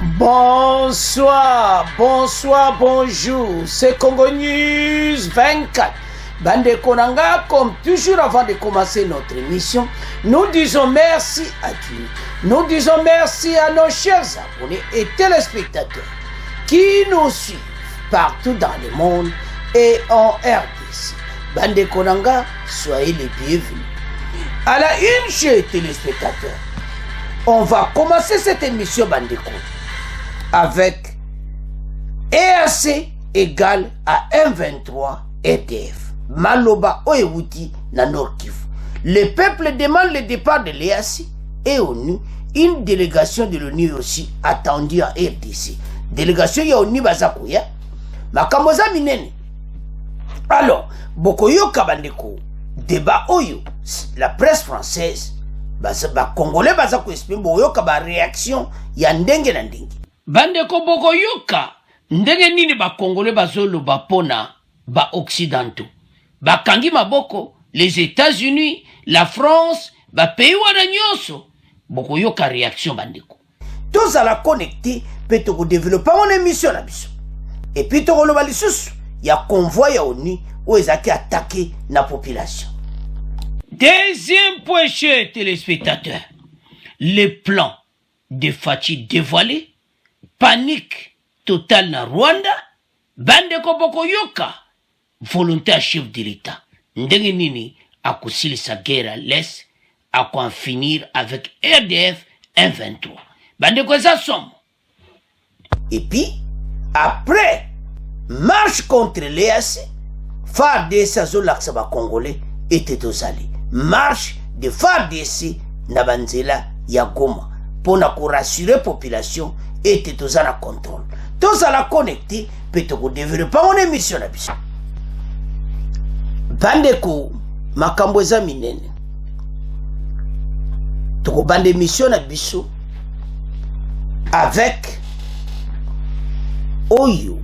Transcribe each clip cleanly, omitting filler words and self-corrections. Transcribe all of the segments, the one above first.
Bonsoir, bonsoir, bonjour, c'est Congo News 24. Bande Konanga, comme toujours avant de commencer notre émission, nous disons merci à Dieu. Nous disons merci à nos chers abonnés et téléspectateurs qui nous suivent partout dans le monde et en RDC. Bande Konanga, soyez les bienvenus. À la une, chers téléspectateurs, on va commencer cette émission Bandeko avec EAC égale à 1,23 RDF. Maloba Oewuti na Nord Kivu. Le peuple demande le départ de l'EAC et ONU. Une délégation de l'ONU aussi attendue en RDC. Délégation ya ONU bazakuya. Makamoza minene. Alors, Bokoyoka Bandeko, débat Oyo, la presse française, Congolais bazaku exprime Bokoyoka ba réaction ya ndenge na ndenge. Bandeko Bokoyoka, ndenge nini ba Congolais bazolo ba pona ba occidentaux. Bakangi maboko, les États-Unis, la France, ba pays wana nyonso. Bokoyoka réaction bandeko. Tous à la connecter, peut te développer mon émission la biso. Et puis te roloba lisusu, ya convoi ya ONU où ils ont attaqué la population. Deuxième point, chers téléspectateurs. Les plans de Fachi dévoilés, panique totale na Rwanda, bandeko Bokoyoka, volontaire chef de l'État. Ndenge nini a kusilisa guerre à l'Est, à quoi en finir avec RDF 1,23. Bandeko ça somme. Et puis, après, marche contre l'EAC, FARDC Zolaksaba Congolais était aux alliés. Marche de FARDC Nabanzela Yagoma pour rassurer la population était aux alliés contrôle. Tous à la connecter, peut-être développer mon émission la biso. Bandeko makamboza minene. Toko bande émission na biso avec Oyo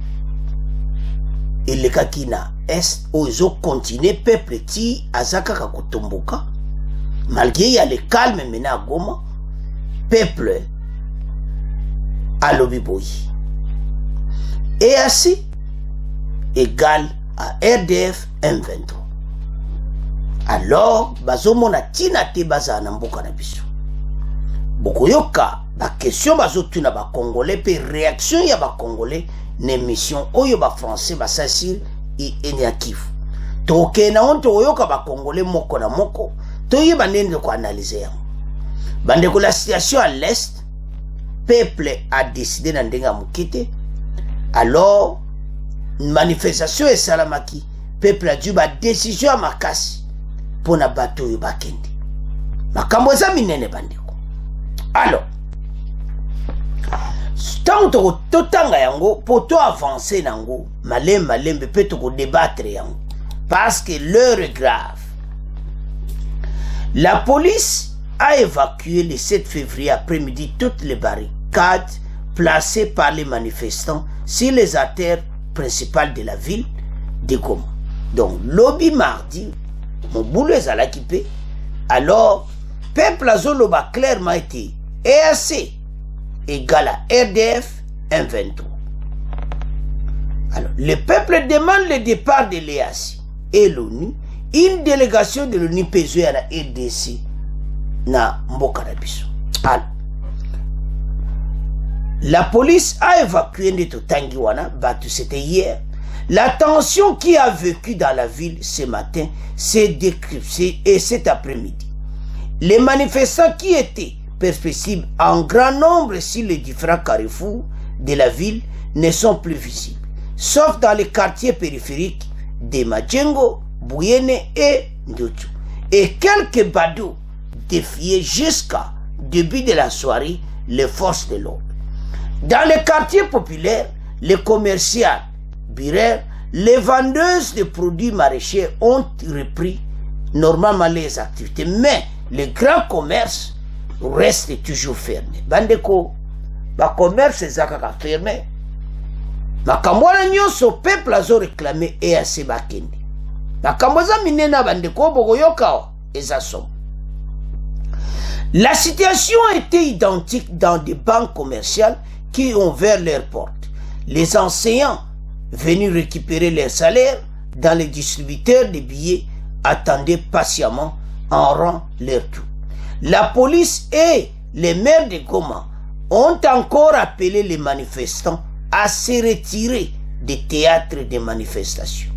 et le Kakina Est Ozo continue peuple ti azaka kakutomboka malgré il y a le calme maintenant à Goma peuple à Lobiboyi et ainsi égal à RDF 1,23. Alors bazomona tina te baza na mboka na biso Bokoyoka ba question bazotuna ba Congolais pe réaction ya ba Congolais na émission oyo ba français ba sasir et Enyakif toke na onto oyoka ba Congolais moko na moko toyeba nende ko analyser yango bande ko la situation à l'est peuple a décidé na ndenga mukite alors manifestation et salamaki peuple a dû ba décision à makasi pour na bateau yo bakende makambo za minene bandeko. Alors tant to tanga yango pour to avancer nango malembe peut to débattre yango parce que l'heure est grave. La police a évacué le 7 février après-midi toutes les barricades placées par les manifestants sur les artères principales de la ville de Goma. Donc lobby mardi mon boulot est à l'équipe. Alors peuple azoloba clairement été EAC égale à RDF 1,23. Alors, le peuple demande le départ de l'EAC et l'ONU. Une délégation de l'ONU pesée à la RDC na Mboka na biso. Alors, la police a évacué Neto Tangiwana, c'était hier. La tension qui a vécu dans la ville ce matin s'est décryptée et cet après-midi. Les manifestants qui étaient perceptibles en grand nombre sur les différents carrefours de la ville ne sont plus visibles, sauf dans les quartiers périphériques de Madjengo, Bouyene et Ndotu. Et quelques badauds défiaient jusqu'à début de la soirée les forces de l'ordre. Dans les quartiers populaires, les commerciaux, birères, les vendeuses de produits maraîchers ont repris normalement les activités, mais les grands commerces restent toujours fermés. Bandeko, ba commerce ezaka fermé. Makamwana nyonso peuple azo réclamé EAC bakende. Makamboza minena bandeko Bokoyoka ezasom. La situation était identique dans des banques commerciales qui ont ouvert leurs portes. Les enseignants venus récupérer leurs salaires dans les distributeurs de billets attendaient patiemment en rang leur tour. La police et les maires de Goma ont encore appelé les manifestants à se retirer des théâtres de manifestations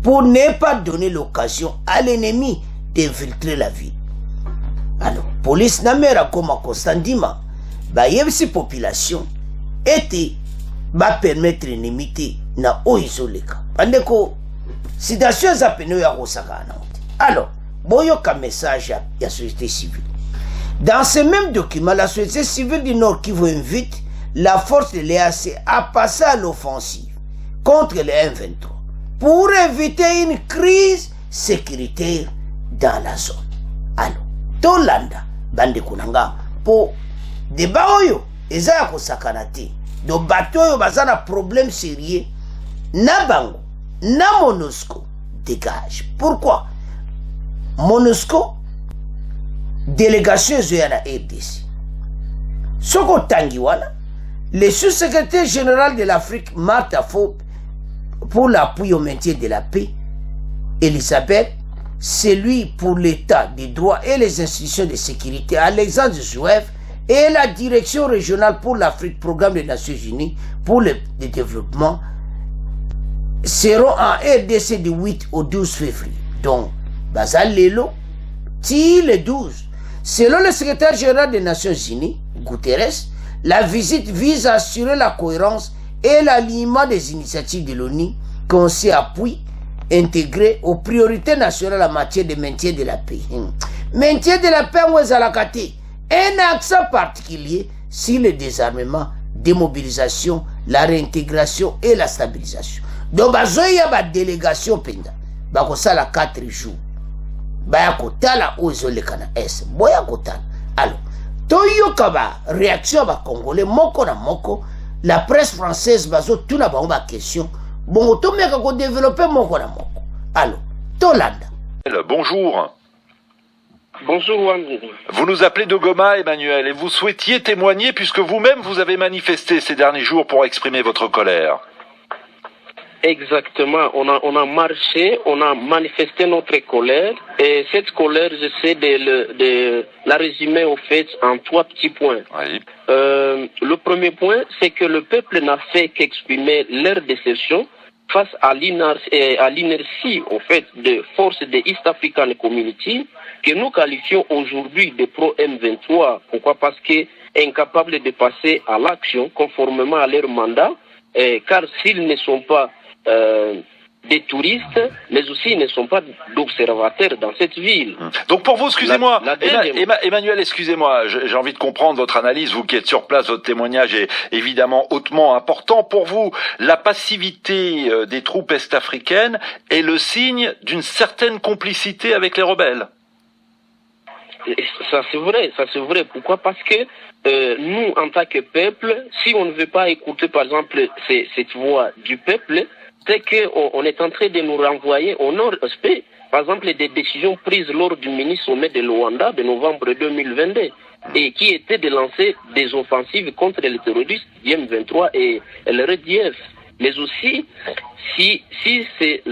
pour ne pas donner l'occasion à l'ennemi d'infiltrer la ville. Alors, police n'a mère Goma Constandima, yebisi population était permettre l'ennemi na oisoleka. Pandeko, situation za peno ya kosakana. Alors, boyoka message ya société civile. Dans ce même document, la société civile du Nord Kivu invite la force de l'EAC à passer à l'offensive contre les M23 pour éviter une crise sécuritaire dans la zone. Alors, Tolanda, bande kunanga, pour débat oyo, eza ya kosakana te. Do bato oyo bazana problème sérieux, na bango, na MONUSCO, dégage. Pourquoi? MONUSCO, délégation de la RDC. Soko Tangiwana, le sous-secrétaire général de l'Afrique, Martha Fope, pour l'appui au maintien de la paix, Elisabeth, celui pour l'État des droits et les institutions de sécurité, Alexandre Zouev, et la direction régionale pour l'Afrique, programme des Nations Unies pour le développement, seront en RDC du 8 au 12 février. Donc, Bazal Lelo, ti le 12. Selon le secrétaire général des Nations Unies, Guterres, la visite vise à assurer la cohérence et l'alignement des initiatives de l'ONU qu'on s'y appuie intégrées aux priorités nationales en matière de maintien de la paix. Maintien de la paix, un accent particulier sur le désarmement, démobilisation, la réintégration et la stabilisation. Donc, il y a une délégation penda. Ça la 4 jours. Bayakotala ozolekana es. Boyakotala. Alors, toyokaba réaction ba congolais moko na moko, la presse française bazo tuna ba question. Bon, to meka ko développer moko na moko. Alors, Tolanda. Bonjour. Bonjour Wandri. Vous nous appelez de Goma, Emmanuel, et vous souhaitiez témoigner puisque vous-même vous avez manifesté ces derniers jours pour exprimer votre colère. Exactement, on a marché, on a manifesté notre colère, et cette colère, j'essaie de la résumer au fait en 3 petits points. Oui. Le premier point, c'est que le peuple n'a fait qu'exprimer leur déception face à l'inertie au fait de forces de East African Community que nous qualifions aujourd'hui de pro-M23. Pourquoi? Parce que incapables de passer à l'action conformément à leur mandat, car s'ils ne sont pas des touristes, mais aussi ils ne sont pas d'observateurs dans cette ville. Donc pour vous, excusez-moi, Emmanuel, excusez-moi, j'ai envie de comprendre votre analyse, vous qui êtes sur place, votre témoignage est évidemment hautement important. Pour vous, la passivité des troupes est-africaines est le signe d'une certaine complicité avec les rebelles. Ça c'est vrai. Pourquoi? Parce que nous, en tant que peuple, si on ne veut pas écouter par exemple cette voix du peuple, c'est qu'on est en train de nous renvoyer au non-respect, par exemple, des décisions prises lors du mini-sommet de Luanda de novembre 2022, et qui était de lancer des offensives contre les terroristes du M23 et le RDF. Mais aussi, si ces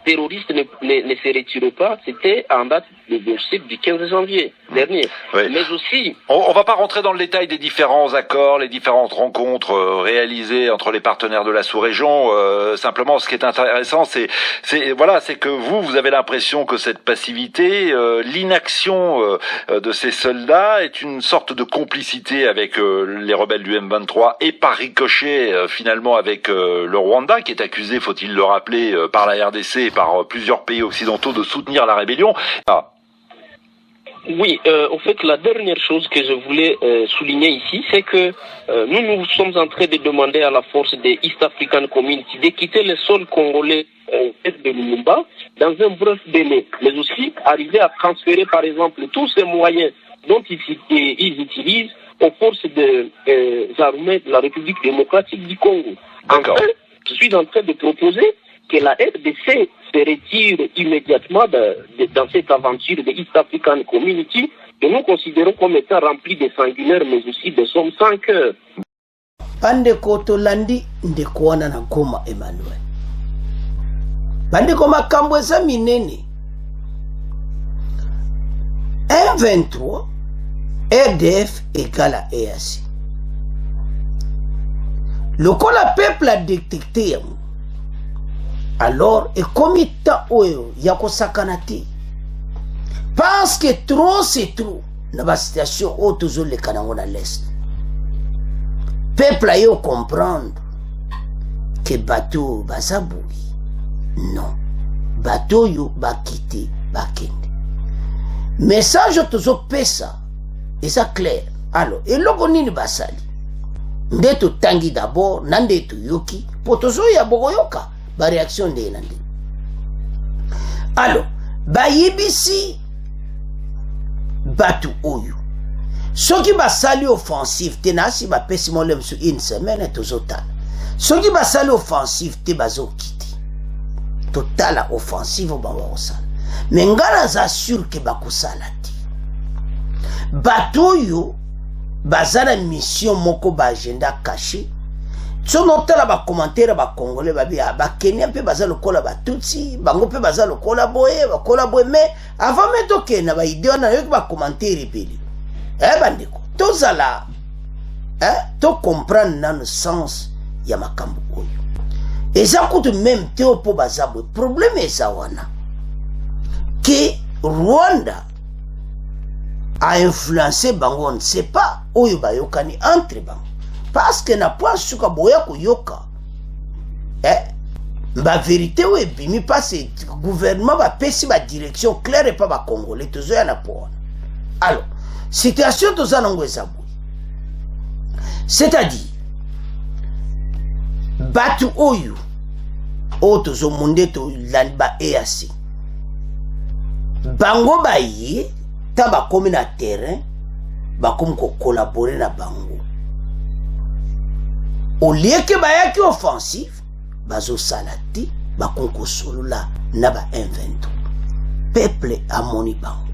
terroristes ne se retirent pas, c'était en date du 15 janvier dernier. Oui. Mais aussi... On va pas rentrer dans le détail des différents accords, les différentes rencontres réalisées entre les partenaires de la sous-région. Simplement, ce qui est intéressant, c'est que vous avez l'impression que cette passivité, l'inaction de ces soldats est une sorte de complicité avec les rebelles du M23 et par ricochet, finalement, avec le Rwanda, qui est accusé, faut-il le rappeler, par la RDC et par plusieurs pays occidentaux de soutenir la rébellion. Ah. Oui, en fait, la dernière chose que je voulais souligner ici, c'est que nous sommes en train de demander à la force des East African Community de quitter le sol congolais de Lumumba dans un bref délai, mais aussi arriver à transférer, par exemple, tous ces moyens dont ils utilisent aux forces armées de la République démocratique du Congo. D'accord. Enfin, je suis en train de proposer que la RDC se retire immédiatement dans cette aventure de East African Community que nous considérons comme étant remplie de sanguinaires mais aussi de sommes sans cœur. bandeko tolandi ndeko wana na Goma Emmanuel. Bandeko makambo eza minene. M23 RDF égale à EAC. Lokola peuple a détecté alors et comme ta oyo yako sakanati parce que trop c'est trop na ba situation o toujours le kanango na l'est peuple ayo comprendre que bateau basaboui non bateau yo bakite bakende message toujours pesa et ça clair alors et loko nini basali ndeto tangi d'abord nandeto yoki potozo ya bogoyoka ba réaction de nande alors ba yibisi batu oyo soki basali offensif te na si ba pesi molem sur une semaine tozotala soki basali offensif te bazokiti totala offensive ba wasala mais ngala za sûr que bakosala te batu oyo bazala mission moko ba agenda caché sono tala ba commentaire ba congolais ba bia ba Kenya pe bazala kola ba tutsi bango pe bazala kola boye mais avant meto ke na ba idée na yo ba commentaire peli bandeko tozala to comprendre na le sens ya makambo oyo eza kutu même te po bazabwe problème eza wana que Rwanda a influencé bango, on ne sait pas où il va yokani entre bango parce que na point suka boya ko yoka ba vérité ou ebimi parce que gouvernement va pesi ba direction claire et pas ba congolais tozo ya na point alors situation toza nango ezabwe c'est-à-dire batu oyo o tozo monde to ba EAC bango ba yi ta ba komi na terrain ba komi ko collaborer na bango au lieu que ba yaki offensif bazo salati ba konko solola na ba M23 peuple amoni bango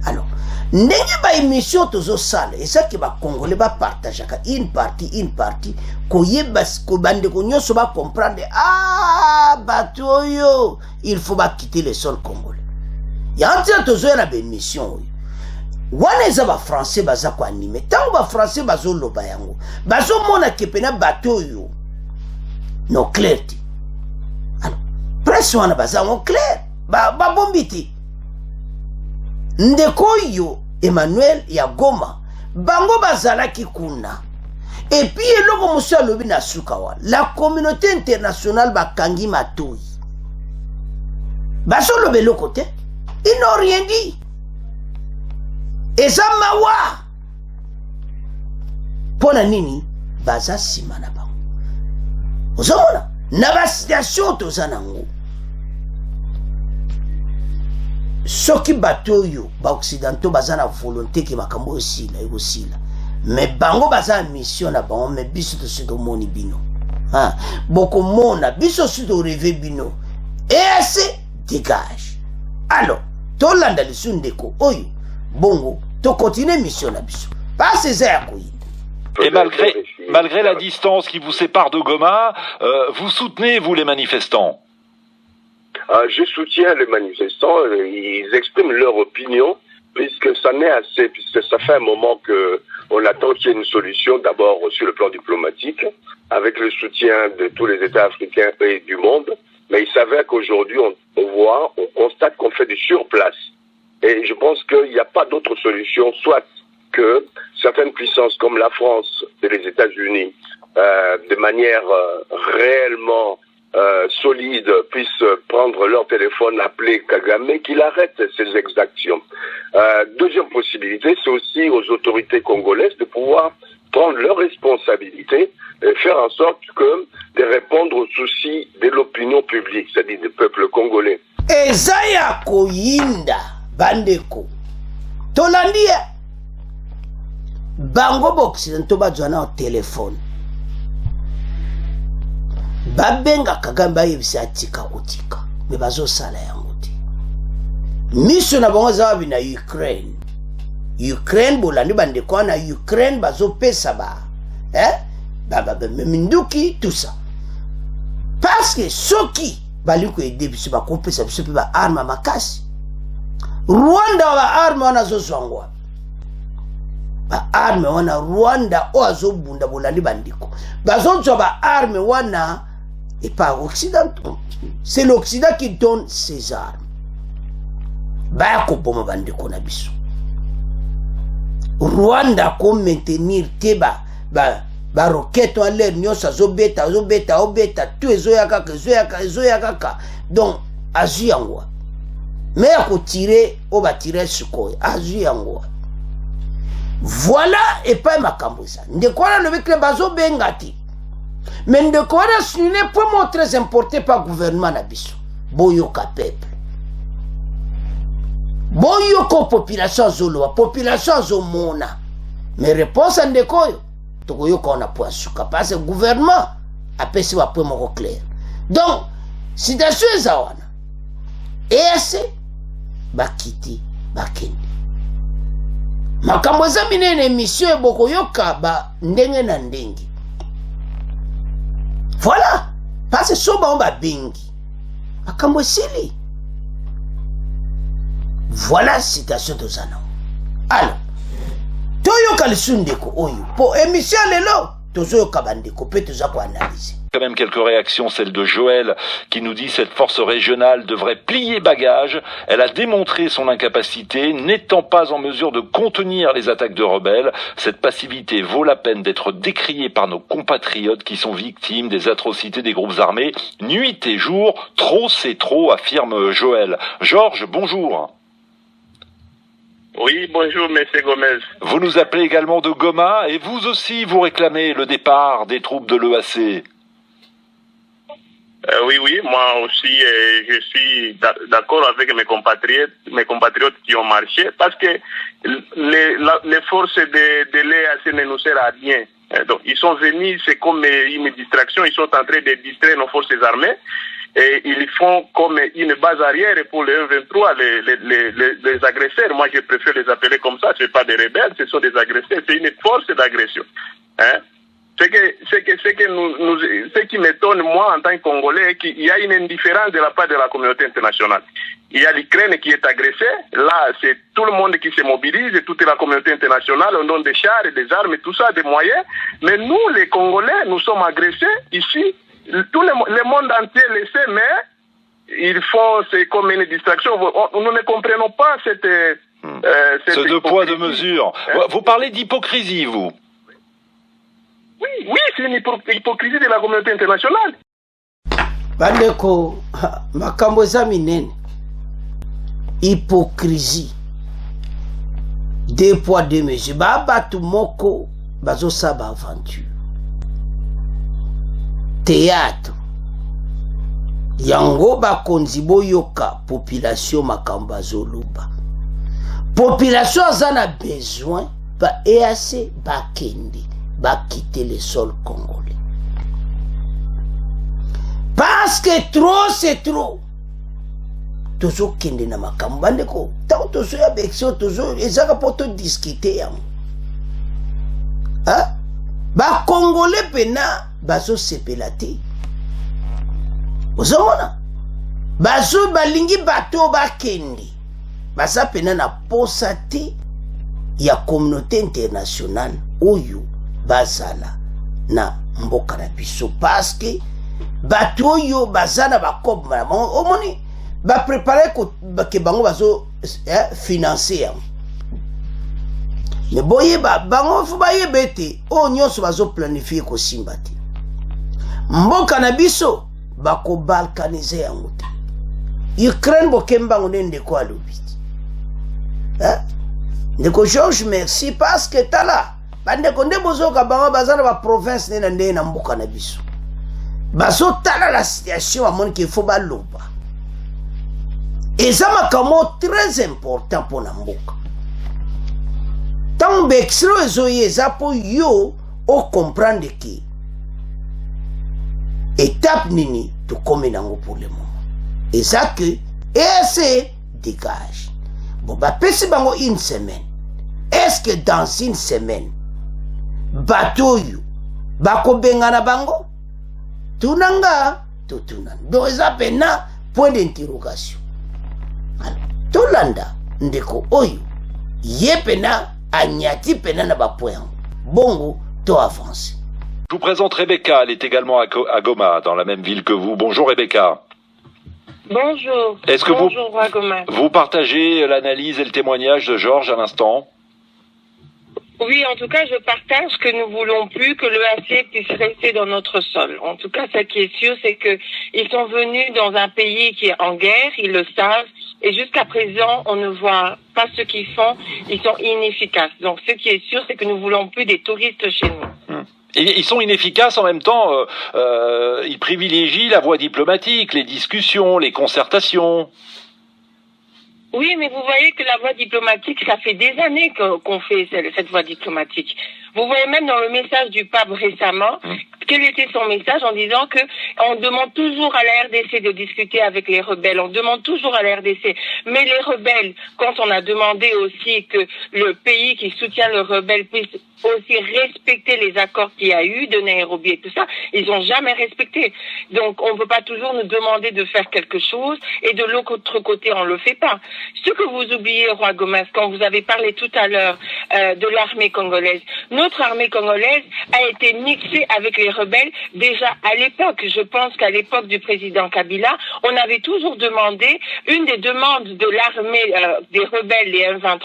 alors ndenge ba émission tozo sala et ça que ba congolais ba partager une partie ko yeba ko bande ko nyoso ba comprendre batoyo il faut ba quitter le sol congolais ya ntia tozo na ba émission wana eza ba français baza ko animer tango ba français bazo loba yango bazo mona kepena bateau yo no clair alors presse wana baza ngo clair ba bombiti ndeko yo Emmanuel ya Goma bango bazala ki kuna et puis eloko monsieur lobi na sukawa la communauté internationale bakangi matoi bazo lobe le côté ils n'ont rien dit. Eza mawa pona nini baza sima na bango ozomona na ba situation toza nango soki bato yo ba occidentaux baza na volonté ki makambo osila ekosila mais bango baza mission na bango mais biso to moni bino boko mona biso to rêver bino et assez dégage alors to landa lisundeko oyo bongo to continuer mission na biso pas ces airs. Et malgré la distance qui vous sépare de Goma, vous soutenez, vous, les manifestants? Je soutiens les manifestants, ils expriment leur opinion, puisque ça n'est assez, puisque ça fait un moment qu'on attend qu'il y ait une solution, d'abord sur le plan diplomatique, avec le soutien de tous les États africains et du monde, mais il s'avère qu'aujourd'hui, on constate qu'on fait du surplace. Et je pense qu'il n'y a pas d'autre solution, soit que certaines puissances comme la France et les États-Unis, de manière réellement solide, puissent prendre leur téléphone, appeler Kagame, qu'il arrête ces exactions. Deuxième possibilité, c'est aussi aux autorités congolaises de pouvoir prendre leurs responsabilités et faire en sorte de répondre aux soucis de l'opinion publique, c'est-à-dire du peuple congolais. Ezaya koyinda bandeko tolandia bango boccidentaux bazwana au téléphone babenga Kagame bayebisa atika otika me bazosala yango te mission na bango zawabi na Ukraine bolandi bandeko na Ukraine bazopesa minduki tout ça parce que soki bali ko aider biso ba kopesa biso pe ba arme makasi Rwanda ba arme wana zozwangwa ba arme wana Rwanda o azobunda bolandi bandiko bazonzwa ba arme wana et pas Occident. C'est l'Occident qui donne ses armes. Ba ko boma bandiko na biso Rwanda ko maintenir te ba roquette en l'air nyosa zobeta tout ezoya kaka donc azu yango mais ako tirer o ba tirer sukoy azu yango voilà et pas makambo ça ndeko wana no bekle bazo bengati mais ndeko wana sunine point mot très important par gouvernement na biso boyoka peuple boyoko population zolo population zomona mais réponse ndeko yo tokoyoka on a point suka parce que gouvernement apesi wa point moko clair donc situation ezawana ese bakiti bakende makambo eza minene émission ebokoyoka ba ndenge na ndenge voilà parce que soba on ba bengi makambo esili voilà citation tozana alors toyoka lisundeko oyo po émission lelo tozoyoka bandeko pe toza ko analyser. Quand même quelques réactions, celle de Joël qui nous dit cette force régionale devrait plier bagage. Elle a démontré son incapacité, n'étant pas en mesure de contenir les attaques de rebelles. Cette passivité vaut la peine d'être décriée par nos compatriotes qui sont victimes des atrocités des groupes armés. Nuit et jour, trop c'est trop, affirme Joël. Georges, bonjour. Oui, bonjour, M. Gomez. Vous nous appelez également de Goma et vous aussi vous réclamez le départ des troupes de l'EAC. Oui, moi aussi, je suis d'accord avec mes compatriotes qui ont marché, parce que les forces de l'EAC ne nous servent à rien. Donc, ils sont venus, c'est comme une distraction, ils sont en train de distraire nos forces armées, et ils font comme une base arrière pour les 23, les agresseurs. Moi, je préfère les appeler comme ça, ce n'est pas des rebelles, ce sont des agresseurs, c'est une force d'agression. Hein? Ce qui m'étonne, moi, en tant que Congolais, qu'il y a une indifférence de la part de la communauté internationale. Il y a l'Ukraine qui est agressée. Là, c'est tout le monde qui se mobilise, toute la communauté internationale, on donne des chars, des armes, tout ça, des moyens. Mais nous, les Congolais, nous sommes agressés ici. Tout le monde entier le sait, mais ils font, c'est comme une distraction. Nous ne comprenons pas cette ce deux poids, deux mesures. Hein? Vous parlez d'hypocrisie, vous? Oui, c'est une hypocrisie de la communauté internationale. Bandeko, makambo eza minene. Hypocrisie. Deux poids, deux mesures. Batu moko, bazo saba aventure. Théâtre. Yango bakonzi boyoka population makambo azoloba. Population azana besoin ba EAC bakende. Va quitter le sol congolais. Parce que trop c'est trop. Toujours kende na makambo bandeko. Tant toujours avec ça toujours ezaka poto discuter yango. Hein? Ba congolais pena bazo sepelate. Ozomona. Bazo balingi bato bakende. Baza pena na posate ya communauté internationale oyo bazala na mboka na biso parce que bato yo bazana bakob omoni ba préparer ko ke bango bazo financer yango mais boye bango fu baye bete o nyonso bazo planifier ko simba te mboka na biso bako balkaniser yango te Ukraine bokemba ngo nende ko alobiti ndeko Georges merci parce que tala bande konde bozoka bango bazana ba province nena nde na mboka na biso bazo tala la situation amoni qu'il faut baloba eza makambo très important pour na mboka tant bexro ezoye eza po yo o comprendre que étape nini to comme nango pour le moment eza que EAC dégage bon ba pesi bango une semaine. Est-ce que dans une semaine bateau bakobengana bango tunanga totuna donc eza pena point d'interrogation. Tolanda ndeko oyo ye pena anyati pena na bapoint yango bongo to avance. Je vous présente Rebecca, elle est également à Goma, dans la même ville que vous. Bonjour Rebecca. Bonjour. Est-ce que Bonjour, Goma. vous partagez l'analyse et le témoignage de Georges à l'instant? Oui, en tout cas, je partage que nous voulons plus que l'EAC puisse rester dans notre sol. En tout cas, ce qui est sûr, c'est que ils sont venus dans un pays qui est en guerre, ils le savent, et jusqu'à présent, on ne voit pas ce qu'ils font, ils sont inefficaces. Donc, ce qui est sûr, c'est que nous voulons plus des touristes chez nous. Et ils sont inefficaces en même temps, ils privilégient la voie diplomatique, les discussions, les concertations. Oui, mais vous voyez que la voie diplomatique, ça fait des années qu'on fait cette voie diplomatique. Vous voyez même dans le message du pape récemment, quel était son message en disant que on demande toujours à la RDC de discuter avec les rebelles, on demande toujours à la RDC. Mais les rebelles, quand on a demandé aussi que le pays qui soutient le rebelle puisse aussi respecter les accords qu'il y a eu de Nairobi et tout ça, ils n'ont jamais respecté. Donc on ne peut pas toujours nous demander de faire quelque chose et de l'autre côté on le fait pas. Ce que vous oubliez, Roi Gomez, quand vous avez parlé tout à l'heure de l'armée congolaise, notre armée congolaise a été mixée avec les rebelles déjà à l'époque. Je pense qu'à l'époque du président Kabila, on avait toujours demandé, une des demandes de l'armée des rebelles, les M23,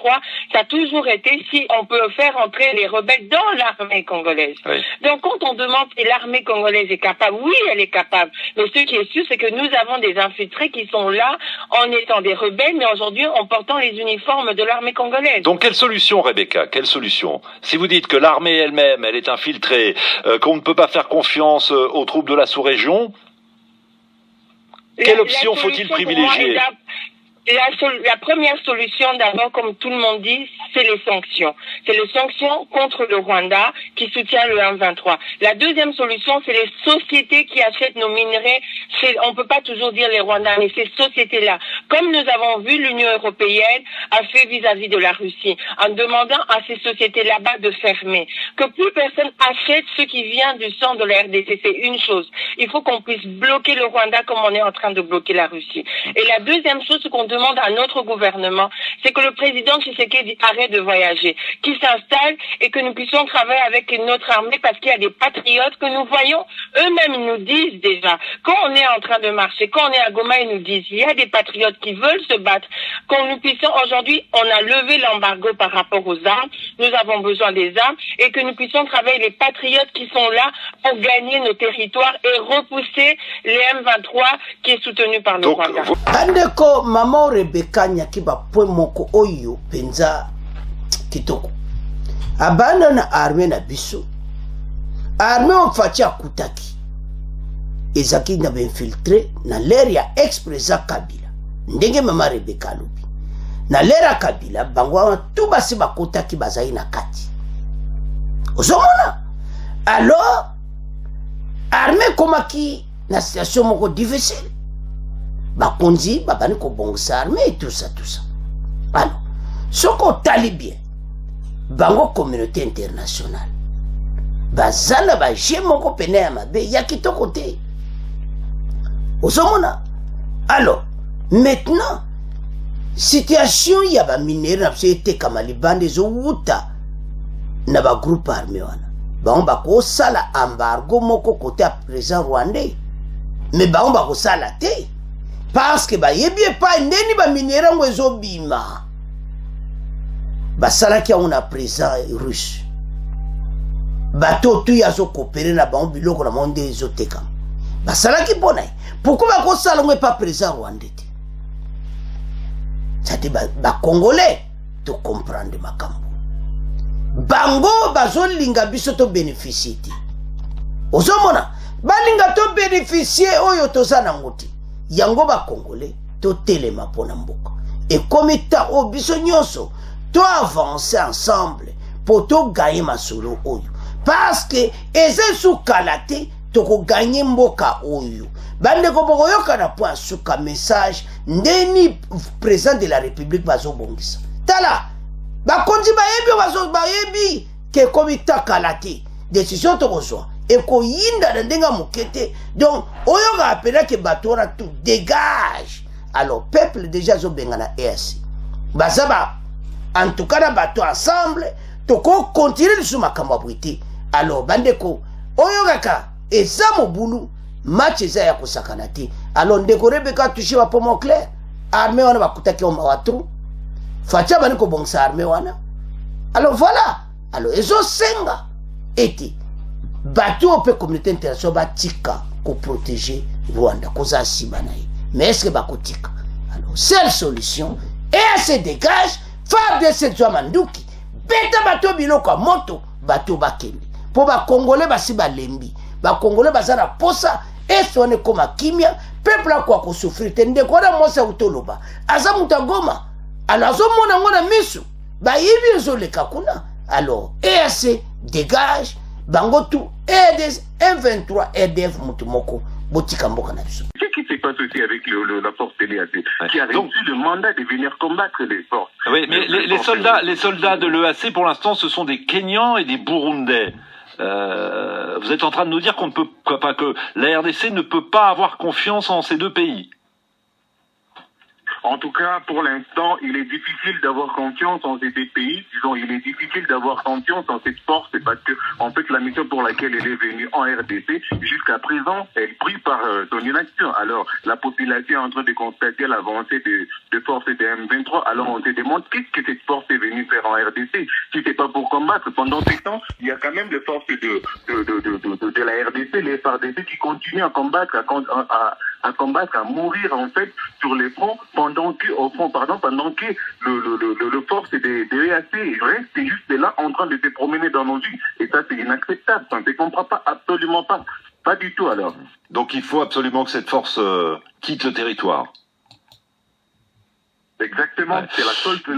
ça a toujours été si on peut faire entrer les rebelles dans l'armée congolaise. Oui. Donc quand on demande si l'armée congolaise est capable, oui, elle est capable. Mais ce qui est sûr, c'est que nous avons des infiltrés qui sont là en étant des rebelles, mais aujourd'hui en portant les uniformes de l'armée congolaise. Donc quelle solution, Rebecca? Quelle solution? Si vous dites que l'armée elle-même, elle est infiltrée, qu'on ne peut pas faire confiance aux troupes de la sous-région, quelle option faut-il privilégier? La première solution, d'abord, comme tout le monde dit, c'est les sanctions. C'est les sanctions contre le Rwanda qui soutient le M23. La deuxième solution, c'est les sociétés qui achètent nos minerais. On peut pas toujours dire les Rwandais, mais ces sociétés-là. Comme nous avons vu, l'Union européenne a fait vis-à-vis de la Russie, en demandant à ces sociétés là-bas de fermer. Que plus personne achète ce qui vient du sang de la RDC, c'est une chose. Il faut qu'on puisse bloquer le Rwanda comme on est en train de bloquer la Russie. Et la deuxième chose, ce qu'on demande à notre gouvernement, c'est que le président Tshisekedi arrête de voyager, qu'il s'installe et que nous puissions travailler avec notre armée parce qu'il y a des patriotes que nous voyons, eux-mêmes ils nous disent déjà, quand on est en train de marcher, quand on est à Goma, ils nous disent, il y a des patriotes qui veulent se battre, quand nous puissions, aujourd'hui, on a levé l'embargo par rapport aux armes, nous avons besoin des armes et que nous puissions travailler les patriotes qui sont là pour gagner nos territoires et repousser les M23 qui est soutenu par le Rwanda. Andeko maman Rebecca nyaki ba point moko oyo penza kitoko. Abana na armée na biso. Armée on fachi akutaki. Ezaki na infiltré na l'air ya ex-président Kabila. Ndenge maman Rebecca lobi. Na l'air Kabila bangwa tout basi bakutaki bazai na kati. Ozomona. Alors armée komaki na situation moko difficile. Bakonzi babani ko bongisa armée et tout ça. Alors, ce qu'on tali bien, bango communauté internationale, bazana ba jemoko pene ya mabe ya kitoko te. Osomona. Alors, maintenant, situation ya ba minere na psete kamali bande zo wuta na ba groupe armé wana. Bango bako sala embargo moko côté à président rwandais. Mais bango bako sala te. Parce que yebi pas ndeni ba minera ngwezo bima basala ki on a présent russe bato tu yazo coopérer na ba biloko na monde ezoteka basala ki bona pourquoi ba ko sala ngwe pas présent rwandais ça te ba congolais to comprendre makambo bango bazolinga biso to bénéficier ozomona balinga to bénéficier oyo tozana ngoti yango ba congolais to telema pona mboka et comme ta obiso nyonso to avancer ensemble pour to gagner masolo oyo parce que eze sous kalate to ko gagner mboka oyo bande ko boko yoka na point suka message ndeni président de la république bazo bongisa tala ba konzi ba yebi bazo ba yebi ke comme ta kalate décision to kozwa ekoyinda na ndenga mokete. Donc oyo ga apela ke bato na tout dégage. Alors peuple déjà zo benga na EAC bazaba en tout cas na bato ensemble toko continuer sur makambo abwiti. Alors bandeko oyo gaka eza mobulu match eza ya kosakana te. Alors ndeko Rebeka touché wa pomo clair armée wana bakutaki oma watru facha bani ko bongsa armée wana. Alors voilà, alors ezo senga eti bato pe communauté internationale batika ko protéger Rwanda koza sibana yi. Mais est-ce que bakotika? Alors seule solution et se dégage faire de cette manduki beta bato biloko moto bato bakende po ba congolais basi balembi ba congolais bazana posa et sonne comme kimia peuple kwa ko souffrir tende ko na mosa utoloba aza mutagoma alors zo mona ngona misu ba yibi zoleka kuna. Alors EAC dégage bango tout EDS M23 RDF mutumoko botika mboka na biso. Ce qui se passe aussi avec la force de l'EAC, qui a reçu le mandat de venir combattre les forces. Oui, mais les soldats de l'EAC, pour l'instant, ce sont des Kenyans et des Burundais. Vous êtes en train de nous dire qu'on ne peut pas, que la RDC ne peut pas avoir confiance en ces deux pays. En tout cas, pour l'instant, il est difficile d'avoir confiance en ces deux pays. Disons, il est difficile d'avoir confiance en cette force parce que, en fait, la mission pour laquelle elle est venue en RDC, jusqu'à présent, elle brille par son inaction. Alors, la population est en train de constater l'avancée de forces de M23. Alors, on se demande qu'est-ce que cette force est venue faire en RDC. Si c'est pas pour combattre, pendant ce temps, il y a quand même les forces de la RDC, les FARDC qui continuent à combattre, à combattre, à mourir, en fait, sur les fronts, pendant que le force de EAC reste juste là en train de se promener dans nos vies. Et ça, c'est inacceptable. Ça ne se comprend pas, absolument pas. Pas du tout, alors. Donc, il faut absolument que cette force quitte le territoire. Exactement, ouais. C'est la seule qui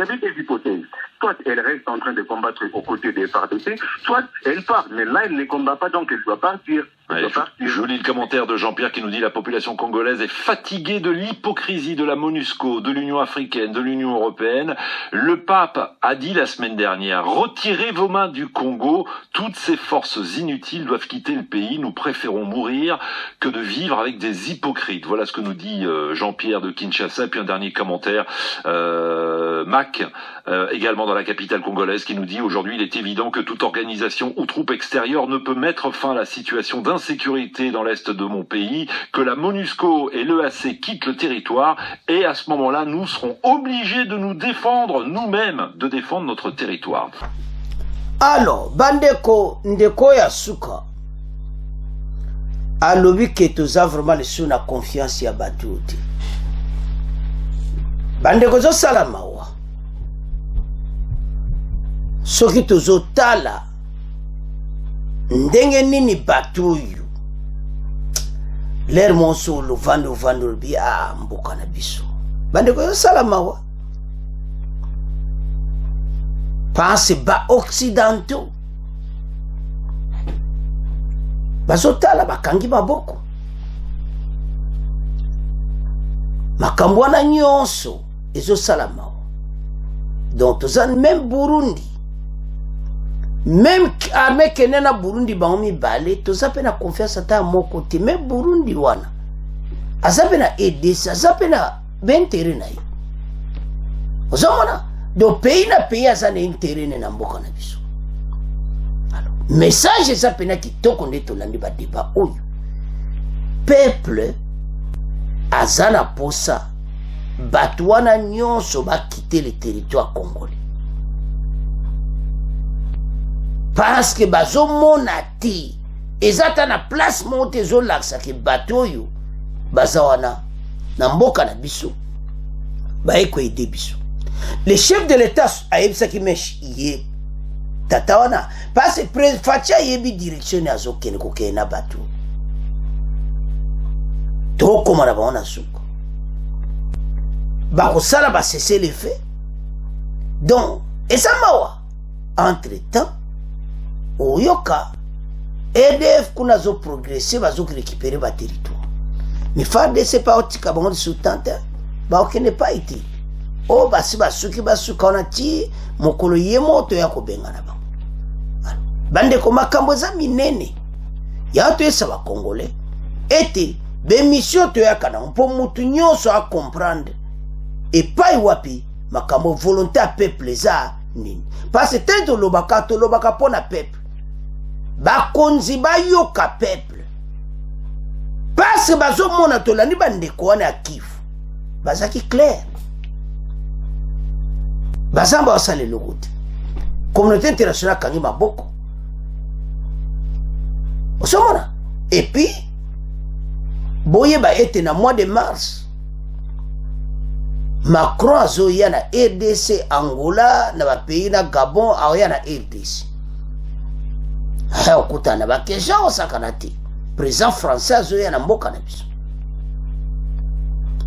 avait des hypothèses. Soit elle reste en train de combattre aux côtés des FARDC, soit elle part. Mais là, elle ne combat pas, donc elle doit partir. Je lis le commentaire de Jean-Pierre qui nous dit la population congolaise est fatiguée de l'hypocrisie de la MONUSCO, de l'Union africaine, de l'Union européenne. Le pape a dit la semaine dernière, retirez vos mains du Congo, toutes ces forces inutiles doivent quitter le pays, nous préférons mourir que de vivre avec des hypocrites. Voilà ce que nous dit Jean-Pierre de Kinshasa. Puis un dernier commentaire, Mac, également dans la capitale congolaise, qui nous dit aujourd'hui il est évident que toute organisation ou troupe extérieure ne peut mettre fin à la situation d'insécurité dans l'est de mon pays, que la MONUSCO et l'EAC quittent le territoire, et à ce moment-là, nous serons obligés de nous défendre nous-mêmes, de défendre notre territoire. Alors, bandeko ndeko ya suka alobi ke toza vraiment lesu na confiance ya bato te. Bandeko zo sala mawa soki tozo tala ndenge nini bato oyo l'air monso lo vando bi a mboka na biso. Bandeko zo sala mawa pense ba occidentaux bazotala bakangi maboko makambo wana nyonso ezosala mawa. Donc toza même Burundi, même armée kene na Burundi bango mibale toza pe na confiance ata moko te. Mais Burundi wana aza pe na EDC, aza pe na bentere na ye ozomona. Donc pays na pays aza na intérêt na mboka na biso. Alors message eza pe na kitoko nde tolandi ba débat oyo peuple aza na posa bato wana nyonso bakite le territoire congolais parce que bazomona te eza ta na place monte ezolakisa ke bato oyo baza wana na mboka na biso baeko ede biso. Le chef de l'état ayebisaki mesh ye tata wana parce que facha yebi direction azokene kokene na bato tokoma na baona suka bakosala basese les faits. Donc eza mawa entre temps oyoka EDF kuna zo progresser bazo récupérer ba territoire mais FARDC pa otika bango sous-tente ba okene pa iti o basi basuki basuka ona ti mokolo ye moto ya kobenga na bango. bandeko makambo eza minene ya toyesa bakongolais ete bemission toyaka nango mpo mutu nyonso acomprendre epai wapi makambo volonté ya peuple eza nini. Parce que te tolobaka mpo na peuple, bakonzi bayoka peuple, parce que bazomona tolandi bandeko wana ya Kivu bazaki clair, bazamba basala eloko te. Communauté internationale kangi maboko osomona. Et puis boyeba ete na mois de mars Macron azoya na RDC, Angola, na bapays na Gabon, aoya na RDC. Okuta na bakeja osakana te. Président français azoya na mboka na biso.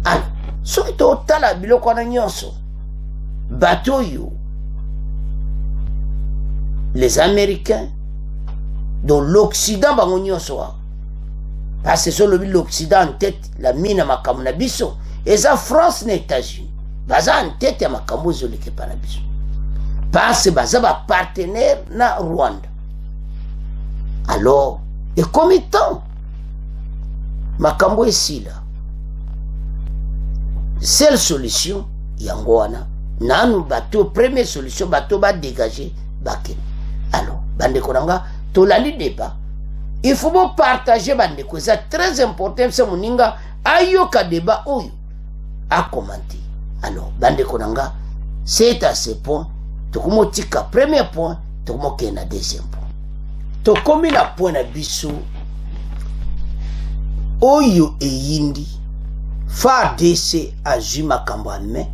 Alors, soki totala biloko wana nyonso, bato oyo les Américains, dont l'Occident bango nyonso wa. Parce que sur l'Occident en tête, la mine à makambo na biso, et ça France na États-Unis. Baza en tête ya makambo zoleke pa na biso. Parce que baza ba partenaire na Rwanda. Alors, et comme étant makambo ici là, seule solution yango wana nanu bato première solution bato ba dégager baké. Alors, bandeko nanga tolali débat. Il faut partager bandeko, c'est très important c'est moninga ayoka débat oyo a commenter. Alors, bandeko nanga c'est à ce point tokomo tika premier point tokomo kena deuxième point. Tokomi na point na biso oyo eyindi FARDC azwi makambo ya main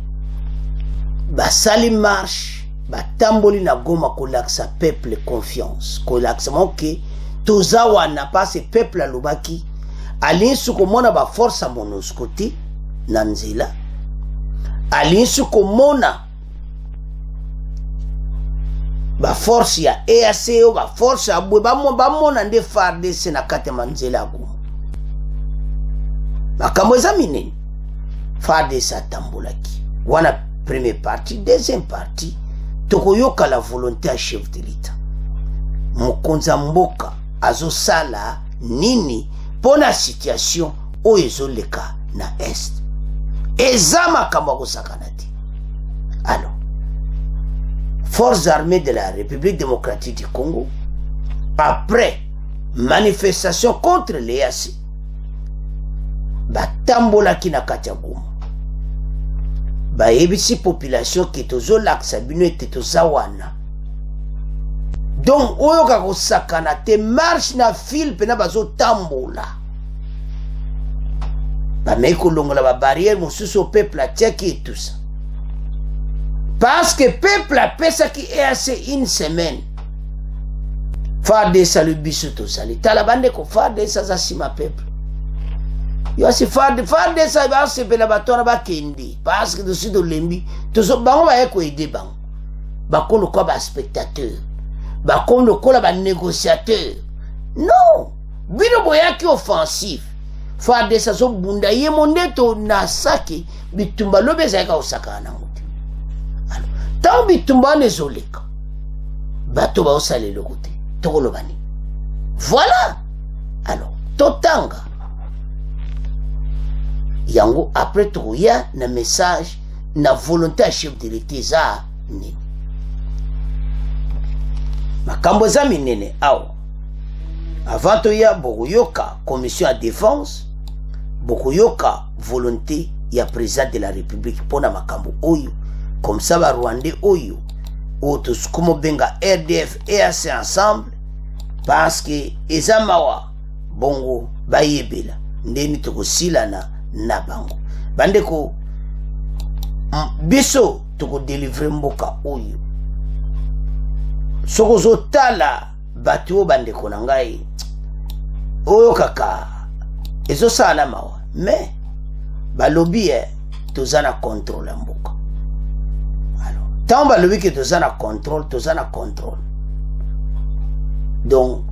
basali marche batamboli na Goma kolakisa peuple confiance kolakisa moke toza wana parce peuple alobaki alinsu komona ba force MONUSCO te na nzela alinsu komona ba force ya EAC ba force ya bwe bamona nde FARDC na kati manzela ya Goma makambo eza minene FARDC atambolaki wana première partie deuxième partie tokoyoka la volonté ya chef de l'État mokonza mboka azosala nini pona situation oyo ezoleka na est eza makambo akosakana te. Alors forces armées de la République démocratique du Congo après manifestation contre l'EAC batambolaki na kati ya Goma bayebisi population ke tozolakisa bino ete toza wana donc oyo kakosakana te marche na file pena bazotambola bamei kolongola babarrière mosusu au peuple atiaki et tout ça parce que peuple apesaki EAC une semaine FARDC le biso tozali tala bandeko FARDC aza nsima peuple yo si FARDC basepela bato wana bakende parce que tosi tolembi bango baye koede bango bakomi lokola baspectateur bakomi lokola banégociateur non bino boyaki offensif FARDC azobunda ye mondeto na saki bitumba lobi ezalaka osakana nango te. Alors ntango bitumba wana ezoleka bato baosala eloko te tokoloba nini voilà. Alors totanga yango après tokoya na message na volonté ya chef de l'État eza nini makambo eza minene awa avant toya bokoyoka commission ya défense bokoyoka volonté ya président de la République pona makambo oyo comme ça ba Rwandais oyo tosukumo benga RDF EAC ensemble parce que eza mawa bongo bayebela ndeni tokosilana na bango bandeko biso toko délivrer mboka oyo soko zotala bato bandeko na ngai oyo kaka ezosala mawa mais balobi toza na contrôle ya mboka. Alors tant balobi ke toza na contrôle donc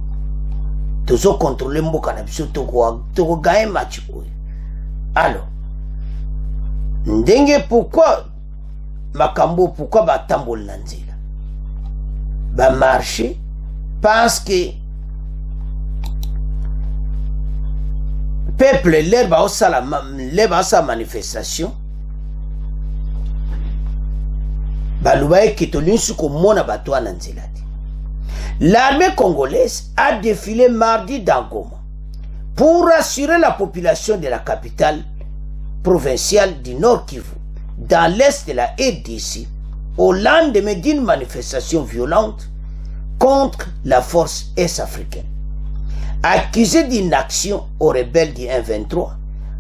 tozo contrôler mboka na biso toko gagner match oyo. Alors ndenge pourquoi makambo pourquoi batambol na nzela ba marché parce que peuple l'herbe sa manifestation balubaye ketolunsu komona bato wana nzela te. L'armée congolaise a défilé mardi dans Goma pour rassurer la population de la capitale provinciale du Nord Kivu dans l'est de la RDC au lendemain d'une manifestation violente contre la force est-africaine. Accusé d'inaction aux rebelles du M23,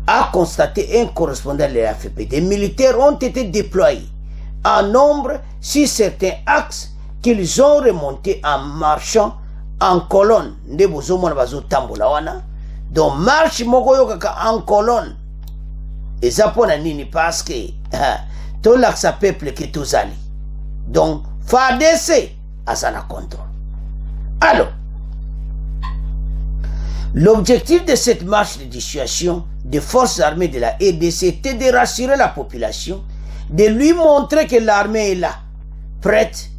a constaté un correspondant de l'AFP. Des militaires ont été déployés en nombre sur certains axes qu'ils ont remontés en marchant en colonne. Donc marche moko kaka en colonne. Et ça pour nini parce que tout l'axe peuple qui tous allés. Donc FARDC à ça la contrôle. Alors l'objectif de cette marche de dissuasion des forces armées de la RDC était de rassurer la population, de lui montrer que l'armée est là, prête,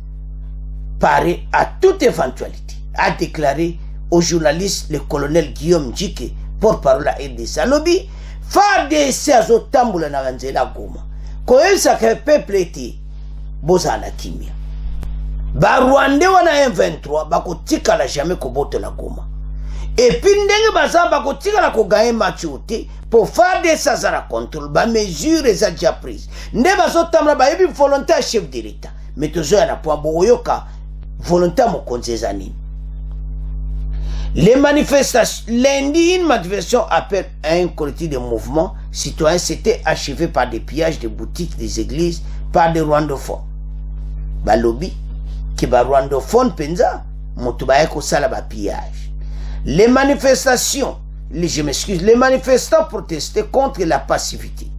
parée à toute éventualité, a déclaré au journaliste le colonel Guillaume Djike, porte-parole à RDC. Alobi, FARDC azotambula na nzela Goma. Koyesa que peuple était bozana kimia. Ba Rwanda wana M23 bakotika la jamais kobote la Goma. Et puis ndenge baza bakotika la kogaye machote pour faire des sazara contrôle ba mesure eza déjà prise. Nde bazotambula ba yebi volontaire chef de l'État. Mais toujours na point boyoka volontaire mokonzi ezani. Les manifestations, lundi, une manifestation appelle à un collectif de mouvements citoyens s'était achevé par des pillages de boutiques, des églises, par des rwandophones. Balobi, qui ba rwandophone penza, motubaye ko sala ba pillage. Les manifestations, je m'excuse, les manifestants protestaient contre la passivité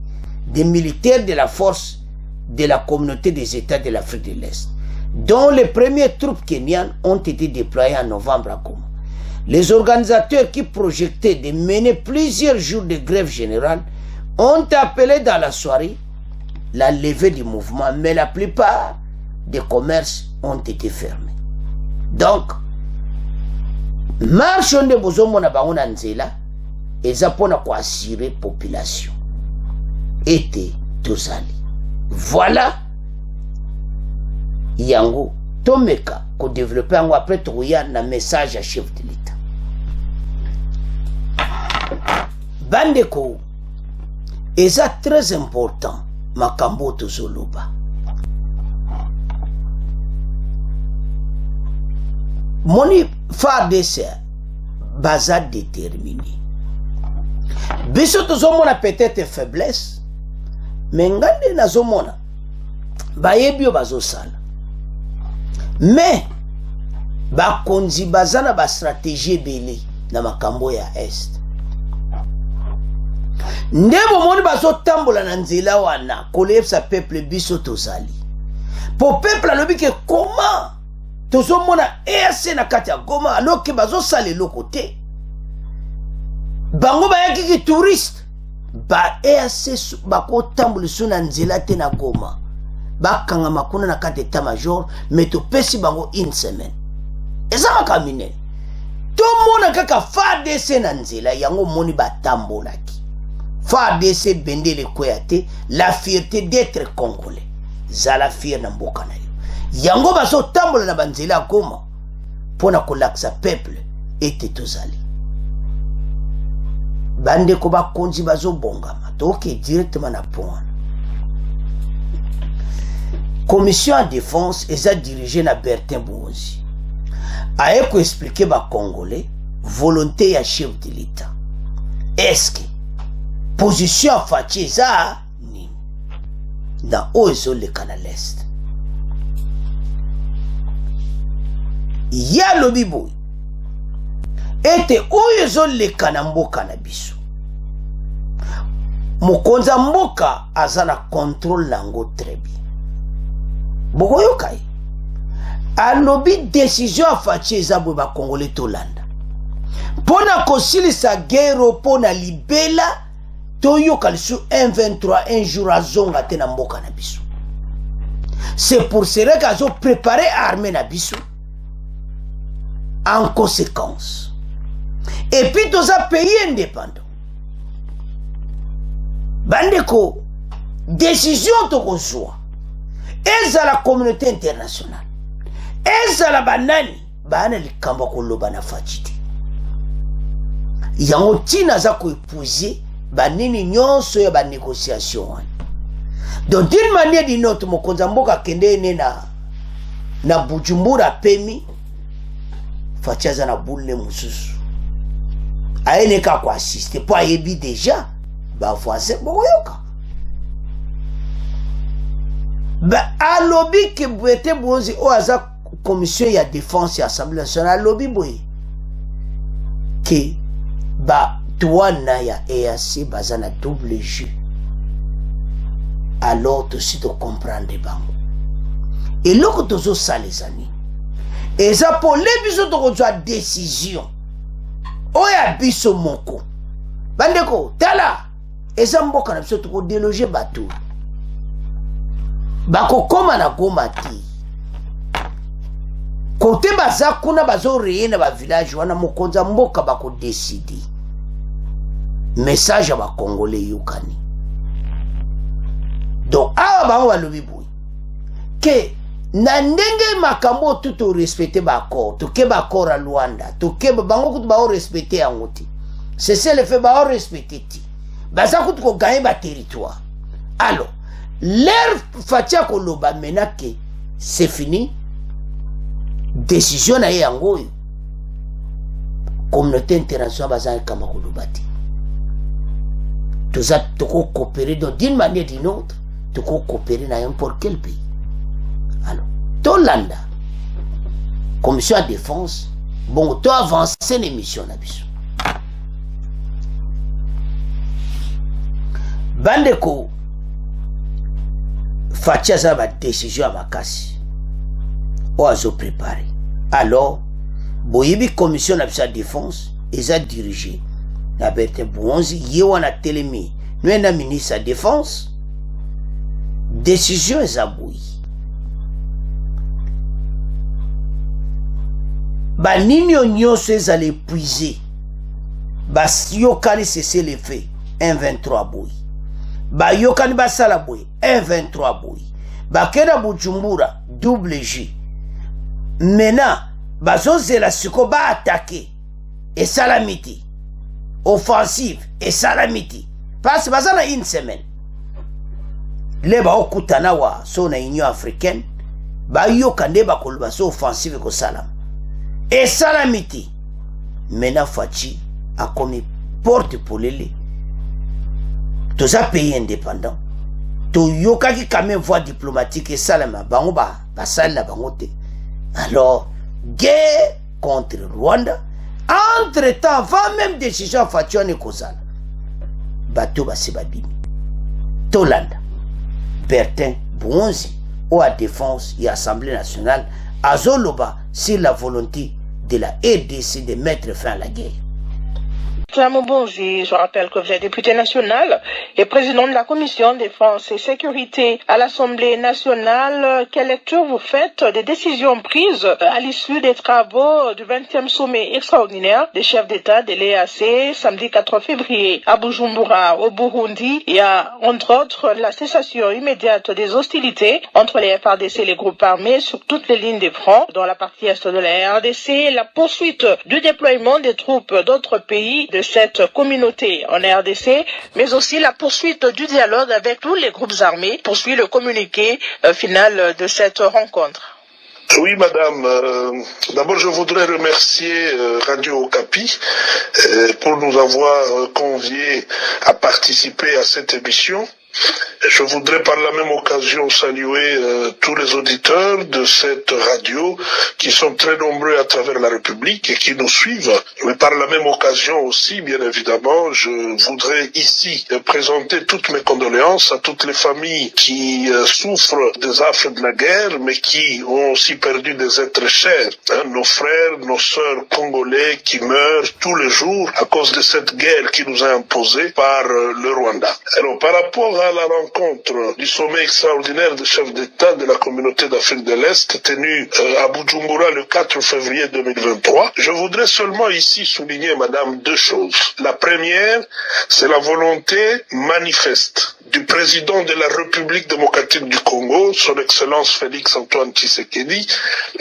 des militaires de la force de la communauté des États de l'Afrique de l'Est, dont les premières troupes kenyanes ont été déployées en novembre à Goma. Les organisateurs qui projetaient de mener plusieurs jours de grève générale ont appelé dans la soirée la levée du mouvement, mais la plupart des commerces ont été fermés. Donc, marche onde bozomona bango na nzela eza pona ko assurer population ete tozali. Voilà yango tomeka ko développer yango après toya na message à chef de l'État. Bandeko eza très important makambo tozoloba. Moni FARDC baza déterminé. Biso tozomona peut-être faiblesse, mais ngande nazomona bayebio bazosala. Mais bakonzi bazana ba stratégie belé na makambo ya est. Ndebo moni bazotambola na nzela wana kolefsa peuple biso tozali. Pour peuple alobi ke comment tozomona EAC na kati ya Goma alors que bazosala eloko te. Bango bayaki ki touriste ba EAC bakotambola so na nzela te na Goma. Bakanga makuna na kati état major mais topesi bango une semaine. Eza makamine. Tomona kaka FARDC na nzela yango moni batambolaki. FARDC bendele koyate la fierté d'être congolais. Zala fier na mboka na yo. Yango baso tambola na banzela Goma pona kolaksa peuple ete tozali. Bande ko bakonzi bazo bongama toke directement na point. Commission en défense eza dirigée na Bertin Bouonzi. A ko expliquer ba congolais volonté ya chef de l'État. Est-ce que position fatie eza nini dans ozo le canal est? Ya lobi boy ete oyo ezoleka na mboka na biso mokonza mboka aza na contrôle nango très bien. Bokoyoka ye alobi décision afatie eza boye bakongole tolanda mpona kosilisa guerre mpona libela toyoka lisu M23 un jour azonga te na mboka na biso. C'est pour cela qu'azo préparé armée na biso en conséquence. Et puis dans un pays indépendant, bandeko, décision de reçoit, et à la communauté internationale, et à la banani, bana likamba koloba na fachiti. Yango tina za ko épouser banini nyonso ya ba négociation. Donc d'une manière d'une autre, mokonza mboka kende na Bujumbura pemi fachaza na boule mususu. Aene ka kwa assister po ayebi déjà ba voisin boyoka. Ba alobi ke bwete bonzi o aza commission ya défense ya Assemblée nationale alobi boye ke ba douana ya EAC bazana double jus. Alors aussi de comprendre bango. Et là que tous ça les amis. Et ça pour les bisous de rejoindre décision. Oya biso moko. Bandeko tala. Et ça mboka na biso to déloger bateau. Bako koma na goma ti. Côté baza kuna bazo réena ba village wana mokonza mboka bako décider. Message à ba congolais yokani. Donc awa bango balobi boy ke na ndenge makambo tout au respecter ba accord to ke ba accord à Luanda to ke bango kutu ba respecter yango ti c'est ça le fait ba respecter ti baza kutu ko gagner ba territoire. Alors leur fatia ko loba menake c'est fini décision na yango communauté internationale baza kama ko loba ti tout ça to ko coopérer d'une manière d'une autre. Tu peux coopérer dans n'importe quel pays. Alors, Tolanda, commission de défense, bon, tu avances l'émission là-dessus. Bandeko, Fatia ça va décision à ma casse. Ou à se préparer. Alors, Boyebi commission de défense, ils ont dirigé. La Berthe Bouonzi, Yewana Telemi, nous sommes ministre de la défense. Décision est abouie. Ba nini nyonso ezali épuisé. Ba yokani cesser les faits 1-23 boy. Ba yokani basala boy 1-23 boy. Ba kena Bujumbura double J. Maintenant bazozela siko ba attaquer et salamiti. Offensive et salamiti. Parce que bazana une semaine. Les ba okutana wa so na Union africaine ba yoka nde ba koluba so offensive ko salam et salamiti mena fachi a comme porte polele to za pays indépendant to yoka ki quand même voie diplomatique et salama bango ba sala bango te. Alors guerre contre Rwanda entre temps avant même décision fachi on ekozala bato ba se babimi Tolanda Bertin Bouonzi ou à défense et Assemblée nationale à Zoloba sur la volonté de la RDC de mettre fin à la guerre. Je rappelle que vous êtes député national et président de la commission défense et sécurité à l'Assemblée nationale. Quelle lecture vous faites des décisions prises à l'issue des travaux du 20e sommet extraordinaire des chefs d'État de l'EAC samedi 4 février à Bujumbura au Burundi? Il y a entre autres la cessation immédiate des hostilités entre les FARDC et les groupes armés sur toutes les lignes des fronts dans la partie est de la RDC, la poursuite du déploiement des troupes d'autres pays de cette communauté en RDC, mais aussi la poursuite du dialogue avec tous les groupes armés, poursuit le communiqué final de cette rencontre. Oui, madame. D'abord, je voudrais remercier Radio Okapi pour nous avoir conviés à participer à cette émission. Je voudrais par la même occasion saluer tous les auditeurs de cette radio qui sont très nombreux à travers la République et qui nous suivent. Mais par la même occasion aussi, bien évidemment, je voudrais ici présenter toutes mes condoléances à toutes les familles qui souffrent des affres de la guerre, mais qui ont aussi perdu des êtres chers. Nos frères, nos sœurs congolais qui meurent tous les jours à cause de cette guerre qui nous a imposée par le Rwanda. Alors, par rapport à la rencontre du sommet extraordinaire des chefs d'État de la communauté d'Afrique de l'Est tenu à Bujumbura le 4 février 2023. Je voudrais seulement ici souligner, madame, deux choses. La première, c'est la volonté manifeste du président de la République démocratique du Congo, son Excellence Félix Antoine Tshisekedi,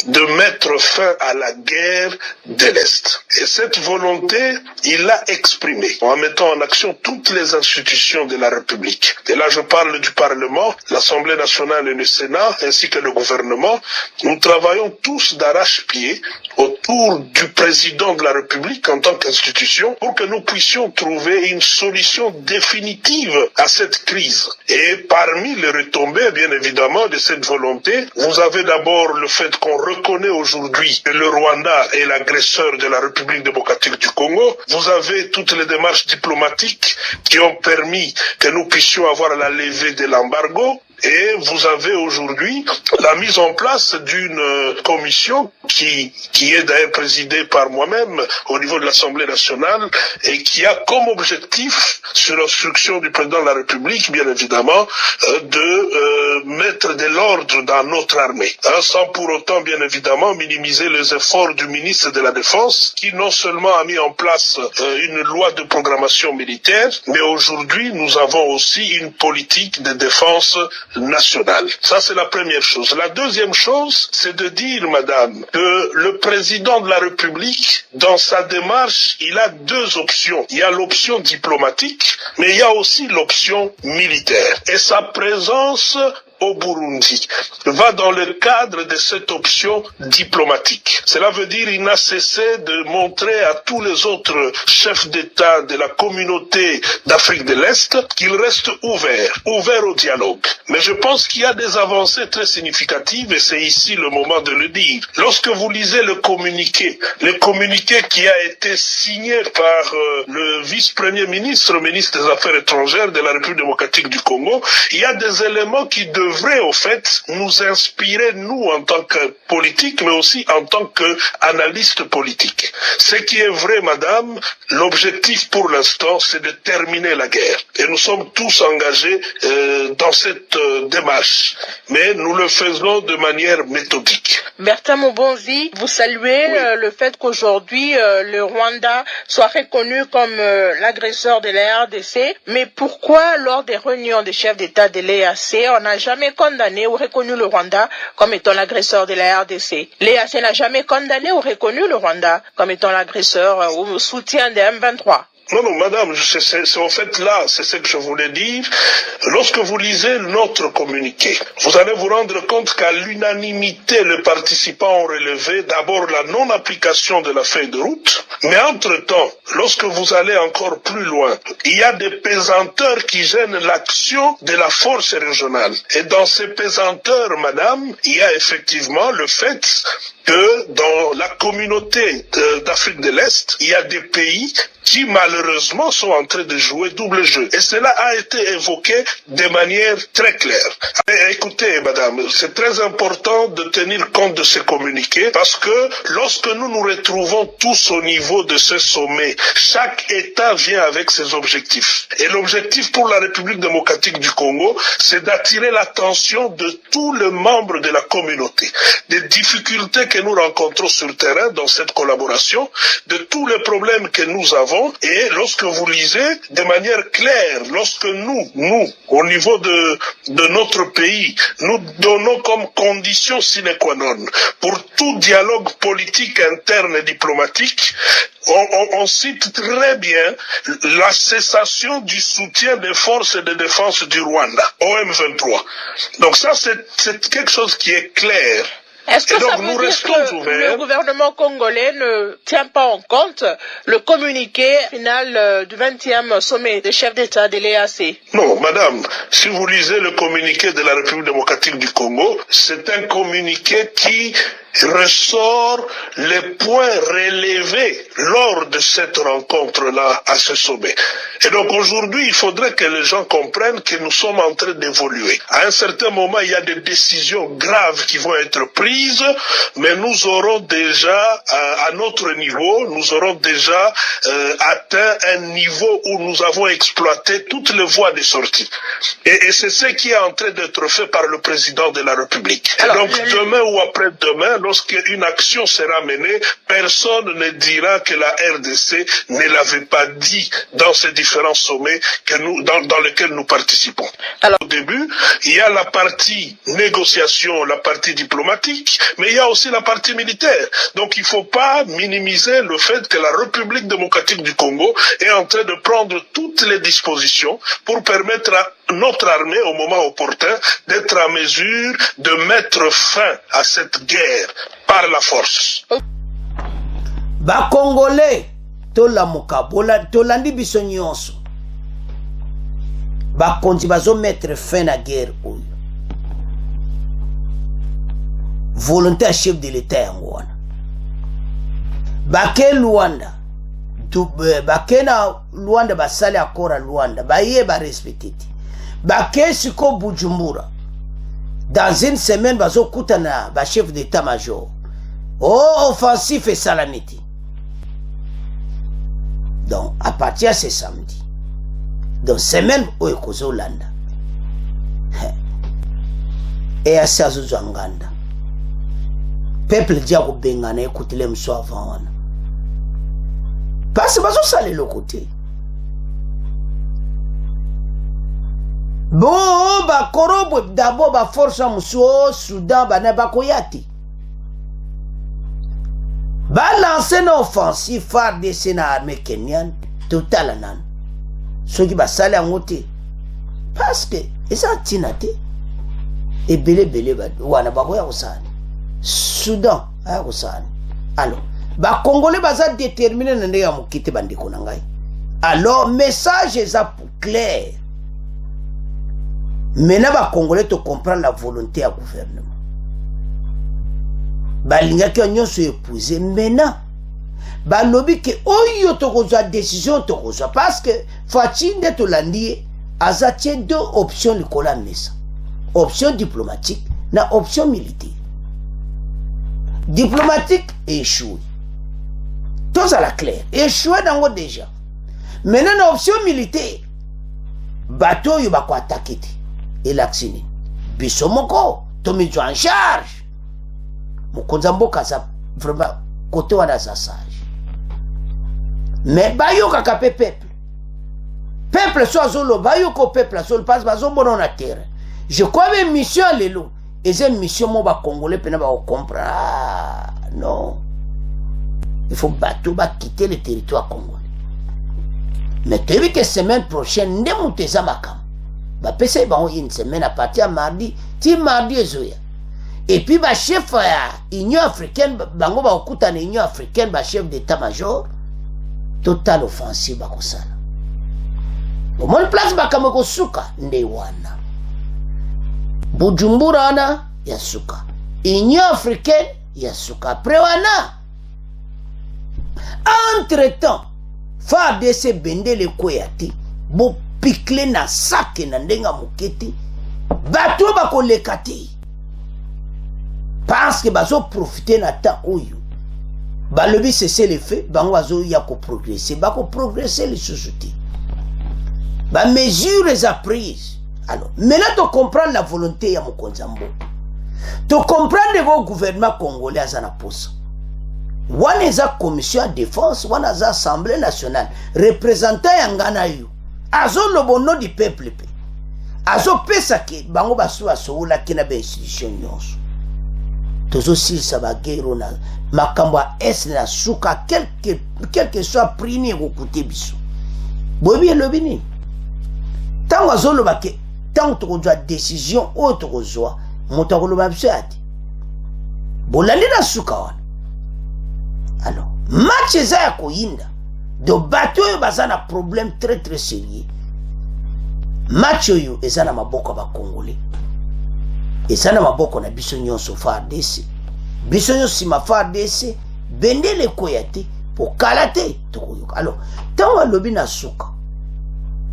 de mettre fin à la guerre de l'Est. Et cette volonté, il l'a exprimée en mettant en action toutes les institutions de la République. Et là, je parle du Parlement, l'Assemblée nationale et le Sénat, ainsi que le gouvernement. Nous travaillons tous d'arrache-pied autour du président de la République en tant qu'institution pour que nous puissions trouver une solution définitive à cette crise. Et parmi les retombées, bien évidemment, de cette volonté, vous avez d'abord le fait qu'on reconnaît aujourd'hui que le Rwanda est l'agresseur de la République démocratique du Congo. Vous avez toutes les démarches diplomatiques qui ont permis que nous puissions avoir la levée de l'embargo. Et vous avez aujourd'hui la mise en place d'une commission qui est d'ailleurs présidée par moi-même au niveau de l'Assemblée nationale et qui a comme objectif, sur l'instruction du président de la République, bien évidemment, de mettre de l'ordre dans notre armée, sans pour autant, bien évidemment, minimiser les efforts du ministre de la Défense, qui non seulement a mis en place une loi de programmation militaire, mais aujourd'hui, nous avons aussi une politique de défense nationale. Ça, c'est la première chose. La deuxième chose, c'est de dire, madame, que le président de la République, dans sa démarche, il a deux options. Il y a l'option diplomatique, mais il y a aussi l'option militaire. Et sa présence au Burundi va dans le cadre de cette option diplomatique. Cela veut dire qu'il n'a cessé de montrer à tous les autres chefs d'État de la communauté d'Afrique de l'Est qu'il reste ouvert au dialogue. Mais je pense qu'il y a des avancées très significatives et c'est ici le moment de le dire. Lorsque vous lisez le communiqué qui a été signé par le vice-premier ministre, le ministre des Affaires étrangères de la République démocratique du Congo, il y a des éléments qui devraient au fait nous inspirer, nous en tant que politiques, mais aussi en tant qu'analystes politiques. Ce qui est vrai, madame, l'objectif pour l'instant, c'est de terminer la guerre. Et nous sommes tous engagés dans cette démarche. Mais nous le faisons de manière méthodique. Bertin Mobonzi, vous saluez le fait qu'aujourd'hui, le Rwanda soit reconnu comme l'agresseur de la RDC. Mais pourquoi, lors des réunions des chefs d'État de l'EAC, on n'a jamais condamné ou reconnu le Rwanda comme étant l'agresseur de la RDC? L'EAC n'a jamais condamné ou reconnu le Rwanda comme étant l'agresseur ou soutien des M23. Non, madame, c'est en fait là, c'est ce que je voulais dire. Lorsque vous lisez notre communiqué, vous allez vous rendre compte qu'à l'unanimité, les participants ont relevé d'abord la non-application de la feuille de route, mais entre-temps, lorsque vous allez encore plus loin, il y a des pesanteurs qui gênent l'action de la force régionale. Et dans ces pesanteurs, madame, il y a effectivement le fait que dans la communauté d'Afrique de l'Est, il y a des pays qui malheureusement sont en train de jouer double jeu. Et cela a été évoqué de manière très claire. Mais écoutez, madame, c'est très important de tenir compte de ces communiqués parce que lorsque nous nous retrouvons tous au niveau de ce sommet, chaque État vient avec ses objectifs. Et l'objectif pour la République démocratique du Congo, c'est d'attirer l'attention de tous les membres de la communauté, des difficultés que nous rencontrons sur le terrain dans cette collaboration, de tous les problèmes que nous avons. Et lorsque vous lisez de manière claire, lorsque nous, au niveau de notre pays, nous donnons comme condition sine qua non pour tout dialogue politique interne et diplomatique, on cite très bien la cessation du soutien des forces de défense du Rwanda, OM23. Donc ça, c'est quelque chose qui est clair. Est-ce que ça veut dire que le gouvernement congolais ne tient pas en compte le communiqué final du 20e sommet des chefs d'État de l'EAC? Non, madame, si vous lisez le communiqué de la République démocratique du Congo, c'est un communiqué qui ressort les points relevés lors de cette rencontre-là à ce sommet. Et donc aujourd'hui, il faudrait que les gens comprennent que nous sommes en train d'évoluer. À un certain moment, il y a des décisions graves qui vont être prises, mais nous aurons déjà, à notre niveau, nous aurons déjà atteint un niveau où nous avons exploité toutes les voies de sortie. Et c'est ce qui est en train d'être fait par le président de la République. Alors, donc demain ou après-demain, lorsqu'une action sera menée, personne ne dira que la RDC ne l'avait pas dit dans ces différents sommets que dans lesquels nous participons. Alors, au début, il y a la partie négociation, la partie diplomatique, mais il y a aussi la partie militaire. Donc il ne faut pas minimiser le fait que la République démocratique du Congo est en train de prendre toutes les dispositions pour permettre à notre armée, au moment opportun, d'être en mesure de mettre fin à cette guerre par la force. Ba Congolais, tolamuka, tolandi biso nyonso. Ba konti bazo mettre fin à la guerre. Volontaire chef de l'État en Rwanda. Bake Luanda. Bake na Luanda basali akora Luanda. Baye ba respecté. Bake siko Bujumbura. Dans une semaine, bazo kutana ba chef d'état-major. Oh, offensif et salamité. Donc, à partir de ce samedi, dans semaine où est Kozolanda, et à Sazuzanganda, peuple diabo bengana écoute les m'so avant. Parce que bazo sale le côté. Bon, ba korobo d'abord ba force m'so Soudan ba na ba koyati. Ba lancer une offensive phare de Sénat armée kenyane total nan. Ce qui va saler en côté. Parce que ils ont tinate et belé ba wana ba koya kosani. Soudan aya kosani. Alors, ba Congolais baza déterminé na ndenge ya mokite bandeko na ngai. Alors, message est clair. Maintenant ba Congolais te comprendre la volonté à gouvernement. Balinga ki nyonso épousé maintenant balobi ke oyo tokozwa décision tokozwa parce que Fachi nde tolandi azatie deux options likola mesa, option diplomatique na option militaire. Diplomatique échoué, tout à la claire échoué dango déjà. Maintenant na option militaire bateau yo bako attaquer et l'acciner biso moko tomi en charge. Mokonzambo kaza vraiment côté wana za sage. Mais bayo kaka peuple so azolo bayo ko peuple so passe bazo bono na terre. Je crois même mission lelo et c'est mission mo ba congolais pena ba comprendre. Ah, non. Il faut bateau ba quitter le territoire congolais. Mais tu veux que semaine prochaine ne mouteza makam. Ba pese ba une semaine à partir mardi, ti mardi ezoya. Et puis, le chef de l'Union africaine, l'Union africaine, le chef d'état-major, total offensive. Au moins, place bakamoko suka, ndewana. Bujumbura na, yasuka. Union africaine, yasuka. Après, wana. Entre-temps, FARDC bende le koyati, bo pikle na sake na ndenga muketi, bato bako lekati. Parce que bazo profiter na temps oyo balobi cesser les faits bango bazo ya ko progresser les sociétés ba mesures à prises. Alors maintenant tu comprends la volonté ya Mokonzambo, tu comprends le gouvernement congolais azana posa wana eza commission de défense wana za assemblée nationale représentant ya ngana yo azo lobono du peuple pe azo pesa ke bango baso asoula kina ba institution nyonso. Tozo sil sabagero na makambo a es na suka quel que soit prix au côté biso. Bobi lobini. Tant azolo bake tant to doit décision autre kozwa motako ba biso. Bolandi na suka wana. Alors, match za ko yinda. Do bato yo bazana problème très sérieux. Match yo ezana maboko ba Congolais. Et ça n'a pas beaucoup na biso nyonso FARDC biso nyonso nsima FARDC bendele ekoya te pokala te tokoyoka. Alors ntango alobi na suka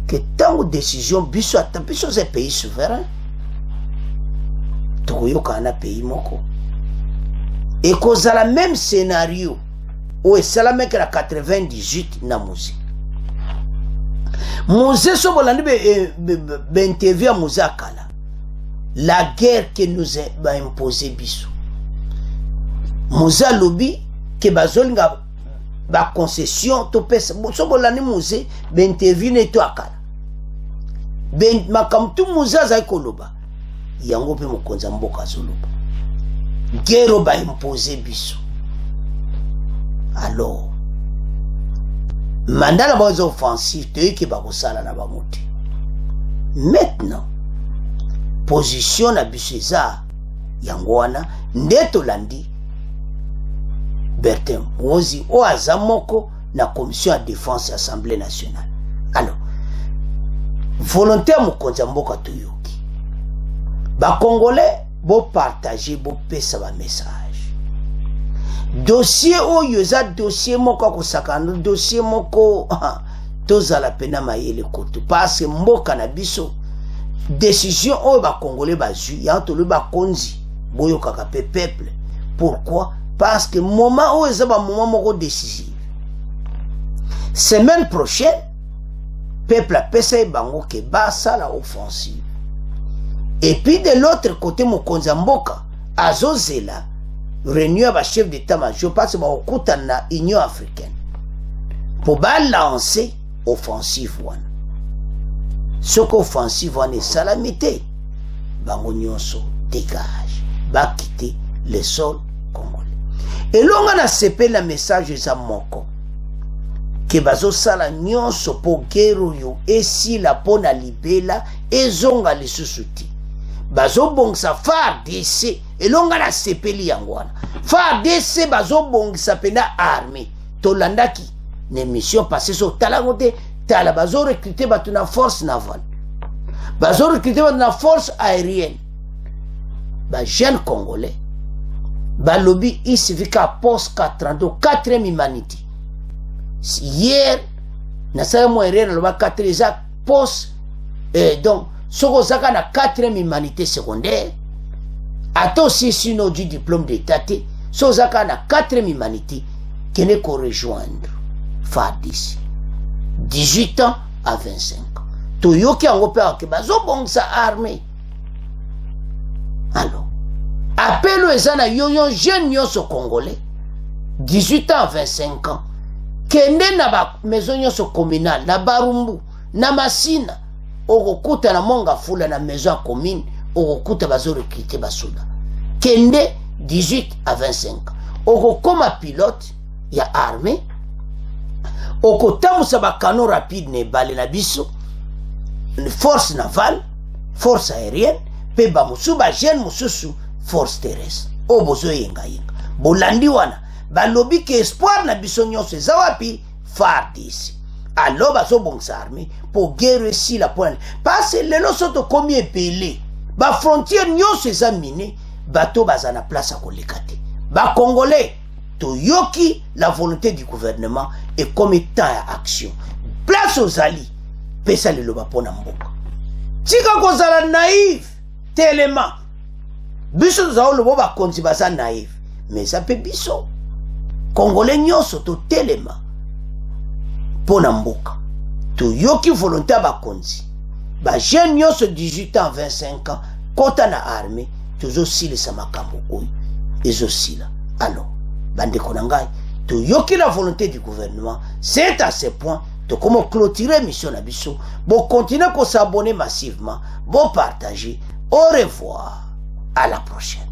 ke ntango décision biso ata biso za pays souverain tokoyoka na pays moko ekozala même scénario oyo esalamaki na 98 na Musée. Musée so bolandi interview ya Musée akala la guerre que nous a imposé biso. Musée alobi ke bazolinga ba concession to pesa so bolandi Musée interview ne to akala makambo tu Musée azali koloba yango mpe mokonzi ya mboka azoloba guerre ba imposé biso. Alors mandala baza offensif toyoki bakosala na bamuti. Maintenant position na biso eza yango wana nde tolandi Bertin Mozi o aza moko na commission ya défense ya Assemblée nationale. Alors volontaire mokonzi ya mboka toyoki bakongolais bopartage bopesa bamessage. Dossier oyo eza dossier moko akosakana dossier moko tozala pena mayele koto parce que mboka na biso décision oyo bakongolais bazwi ya tolo bakonzi boyokaka pe peuple. Pourquoi? Parce que moment oyo eza ba moment moko décisif. Semaine prochaine peuple apesa bango ke basala offensive. Et puis de l'autre côté mokonzi mboka azozela réunion ba chef d'état-major parce que ba na Union africaine pour lancer offensive one. Ce qu'offensive one est salamité bango nyonso dégage ba quitter le sol congolais. Et l'on a sepé le message za moko ke bazo sala nyonso po guerre yo esi la pona libela ezonga lisusu ti bazo bongisa FARDC elonga na sepeli yangwana FARDC bazo bongisa pena armée tolandaki ne mission passée so talagote tala bazo recruter batu na force navale bazo recruter batu na force aérienne ba jeune congolais ba lobby isivika post 432 4e humanité hier na sa mo aérienne lo ba 4 post donc soko zaka na 4e humanité secondaire ato aussi sino du diplôme d'état so zaka na 4e humanité kene ko rejoindre FARDC 18 ans à 25 ans toyoki ango pe ke bazo bongsa armée. Alors appelo ezana yoyo jeune nyonso congolais 18 ans à 25 ans kende na ba maison nyonso communale na Barumbu na Masina okokuta na monga fula na maison commune okokuta bazo recruter basoda kende 18 à 25 ans okokoma pilote ya armée okotamusa ba canon rapide ne bale na biso force navale force aérienne pe ba musuba jeune mususu force terrestre obozo yenga bolandi wana balobi ke espoir na biso nyonso eza wapi FARDC. Alors bazo bongsa armée pour guerre si la pointe parce que lelo soto komi epele ba frontière nyonso eza miné bato bazana place à kolekate ba congolais toyoki la volonté du gouvernement et comme état à action place aux alliés pesa lelo bapona mboka tika kozala naïf tellement biso za lo ba konzi baza naïf mais ça peut biso congolais nyonso to tellement pona mboka toyoki volonté ba konzi ba jeune nyonso 18 ans 25 ans kota na armée tozo silisa makambo oyo ezosila. Alors bande konangai toyoki la volonté du gouvernement c'est à ce point de comment clôturer mission na biso bon continuer ko s'abonner massivement bon partager au revoir à la prochaine.